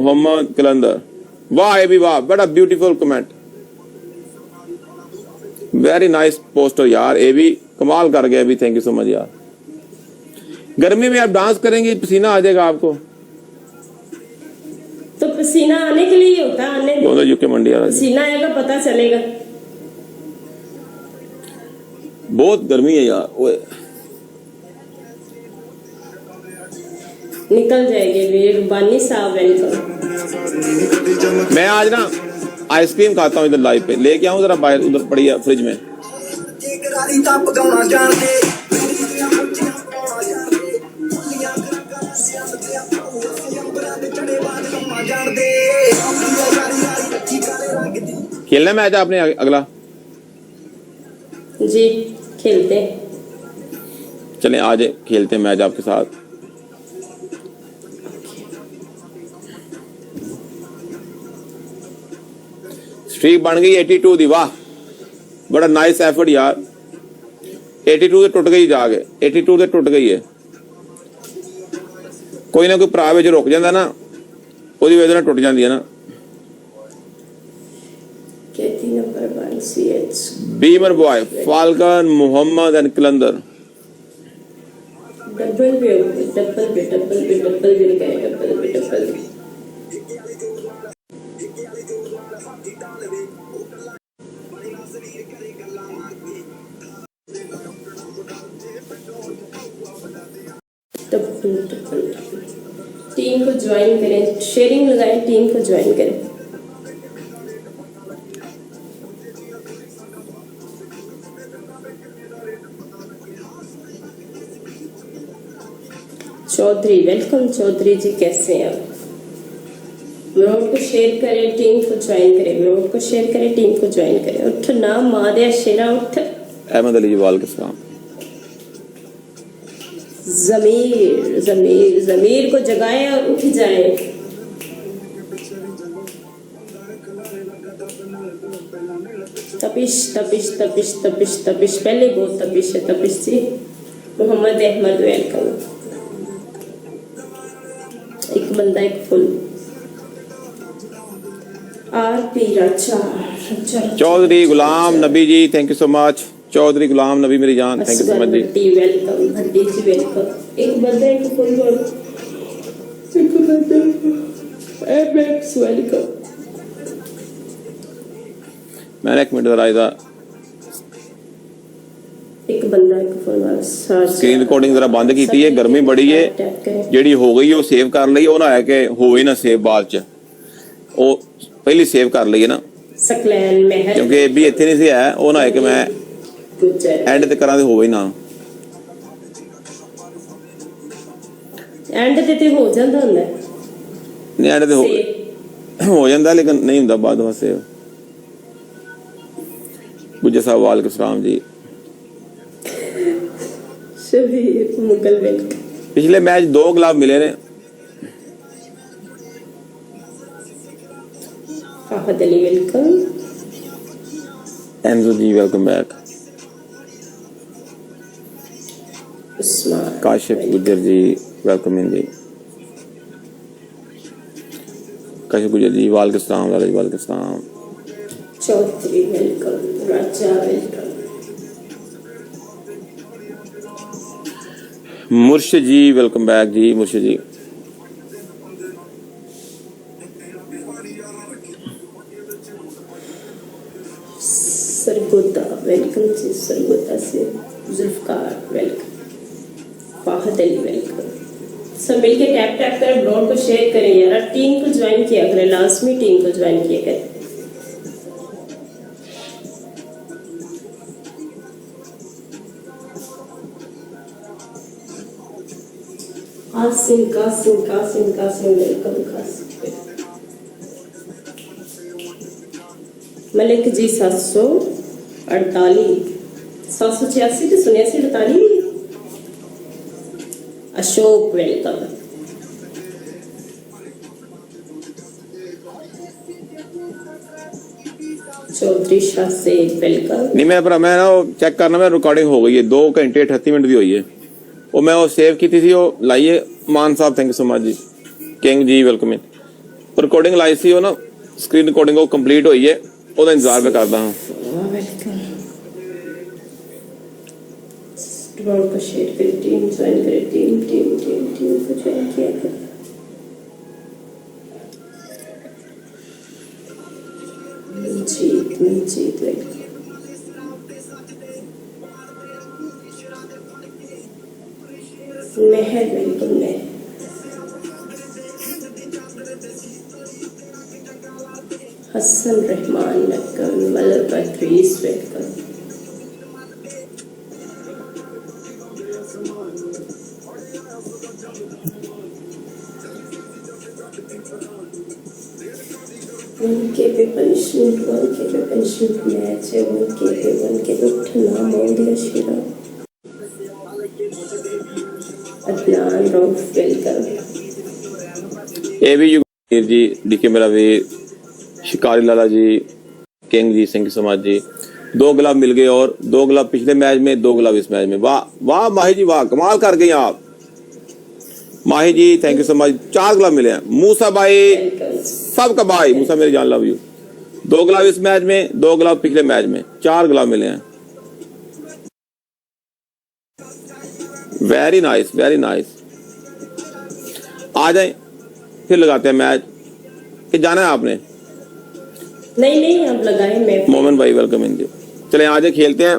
मोहम्मद कलंदर, वाह ए भी वाह, बड़ा beautiful comment, very nice poster यार, ये भी कमाल कर गया भी, थैंक यू सो मच यार। गर्मी में आप डांस करेंगे पसीना आ जाएगा आपको, तो पसीना आने के लिए होता है, आने दोनों यूके मंडी आ रहा है, पसीना आएगा पता चलेगा। बहुत गर्मी है यार, ओए निकल जाएगी वीर बानी साहब, वेलकम। मैं आज ना आइसक्रीम खाता हूँ इधर लाइव पे, लेके आऊँ जरा बाहर, उधर पड़ी है फ्रिज में। खेलना मैच आपने अगला? जी खेलते, चलें आज खेलते हैं मैच आपके साथ। स्ट्रीक बन गई 82 दी, वाह बड़ा नाइस एफर्ट यार। 82 से टुट गई जाके, 82 से टुट गई है। कोई ना कोई भरा विच रुक जाता ना, ਉਹਦੀ ਵਜ੍ਹਾ ਨਾਲ ਟੁੱਟ ਜਾਂਦੀ ਹੈ ਨਾ। कहती number 1 CH beamer boy, falcon, Mohammad and Qalandar. Double भी लगाए, डबल भी। टीम को ज्वाइन करें, शेयरिंग लगाएं, टीम को ज्वाइन करें। चौधरी वेलकम, चौधरी जी कैसे हैं आप? ब्लॉग को शेयर करें, टीम को ज्वाइन करें, ब्लॉग को शेयर करें, टीम को ज्वाइन करें। उठ ना मारिया शेरा उठ। अहमद अली जवाल के सलाम। जमीर जमीर जमीर को जगाए और उठ जाए। तपिश तपिश तपिश तपिश तपिश, पहले बहुत तपिश है, तपिश जी। मोहम्मद अहमद वेलकम। एक बंदा एक फुल। RP Raja, Chaudhary Ghulam Nabi ji, thank you so much. Chaudhary Ghulam Nabi मेरी जान, थैंक यू सो मच जी। Welcome Bhatti ji, welcome. एक बंदा एक फुल, एक बंदा एमएक्स वेलकम। मैंने एक मिनट जरा इधर एक बंदा एक फुल। स्क्रीन रिकॉर्डिंग जरा बंद की है, गर्मी बड़ी है, ਜਿਹੜੀ ਹੋ ਗਈ ਉਹ ਸੇਵ ਕਰ ਲਈ, ਉਹ ਨਾ ਹੈ ਕਿ ਹੋਵੇ ਨਾ ਸੇਵ ਬਾਅਦ ਚ, ਉਹ ਪਹਿਲੀ ਸੇਵ ਕਰ ਲਈ ਹੈ ਨਾ, ਸਕਲੈਨ ਮਹਿਰ, ਕਿਉਂਕਿ ਇਹ ਵੀ ਇੱਥੇ ਨਹੀਂ ਸੀ ਹੈ, ਉਹ ਨਾ ਹੈ ਕਿ ਮੈਂ ਐਂਡ ਤੇ ਕਰਾਂ ਤੇ ਹੋਵੇ ਨਾ, ਐਂਡ ਤੇ ਹੋ ਜਾਂਦਾ ਹੁੰਦਾ, ਨਹੀਂ ਐਂਡ ਤੇ ਹੋ ਜਾਂਦਾ ਲੇਕਿਨ ਨਹੀਂ ਹੁੰਦਾ ਬਾਅਦ ਵਾਸਤੇ। ਗੁੱਜਰ ਸਾਹਿਬ ਵਾਲੇकुम सलाम जी। शबीर मुगल वेलकम। पिछले मैच 2 गुलाब मिले ने। फहद अली वेलकम। एनजो जी वेलकम बैक। उस्मान काशिफ गुजर जी वेलकम इन जी। काशिफ गुजर जी वालेकुम सलाम, वालेकुम सलाम। चौधरी वेलकम, राजा वेलकम। मुर्शिद जी वेलकम बैक जी, मुर्शिद जी। सरगोदा वेलकम जी, सरगोदा से जुल्फकार वेलकम। फाहद अली वेलकम। सब मिलके टैप टैप कर ब्लॉग को शेयर करें यार, टीम को ज्वाइन किया करें, लाजमी टीम को ज्वाइन किया करें। कासिम कासिम कासिम कासिम वेलकम कासिम। मलिक जी 748 786 तो सुनिया 48। अशोक वेलकम। चौधरी शाह से वेलकम। नहीं मैं भरा, मैं ना चेक करना, मैं रिकॉर्डिंग हो गई है 2 घंटे 38 मिनट की हुई है, वो मैं वो सेव की थी, वो लाइए। मान साहब थैंक यू सो मच जी। King ji welcome in. Recording लाई सी हो ना, स्क्रीन रिकॉर्डिंग वो कंप्लीट हुई है, ਉਹਦਾ इंतजार मैं करता हूँ। वेलकम। ड्रॉन को शेयर करें, टीम ज्वाइन करें, टीम टीम टीम टीम को ज्वाइन किया करें। मंजीत वेलकम। मेहर वेलकम। मेहर हसन रहमान वेलकम। मलक बदरीस वेलकम। उनके पे पनिशमेंट मैच है, उनके पे उठना मोदिया शिरा। अदनान रऊफ वेलकम। ए भी युगवीर जी, डीके मेरा वीर, शिकारी लाला जी, किंग जी, सिंह समाज जी, 2 गुलाब मिल गए और 2 गुलाब पिछले मैच में, 2 गुलाब इस मैच में। वाह वाह माही जी वाह, कमाल कर गई आप माही जी, थैंक यू सो मच। 4 गुलाब मिले हैं। मूसा भाई सबका भाई, मूसा मेरी जान, लव यू। 2 गुलाब इस मैच में, 2 गुलाब पिछले मैच में, 4 गुलाब मिले हैं। Very nice very nice. आ जाए फिर लगाते हैं मैच, कि जाना है आपने? नहीं आप लगाए। मैं मोमिन भाई वेलकम इन जी। चले आ जाए खेलते हैं।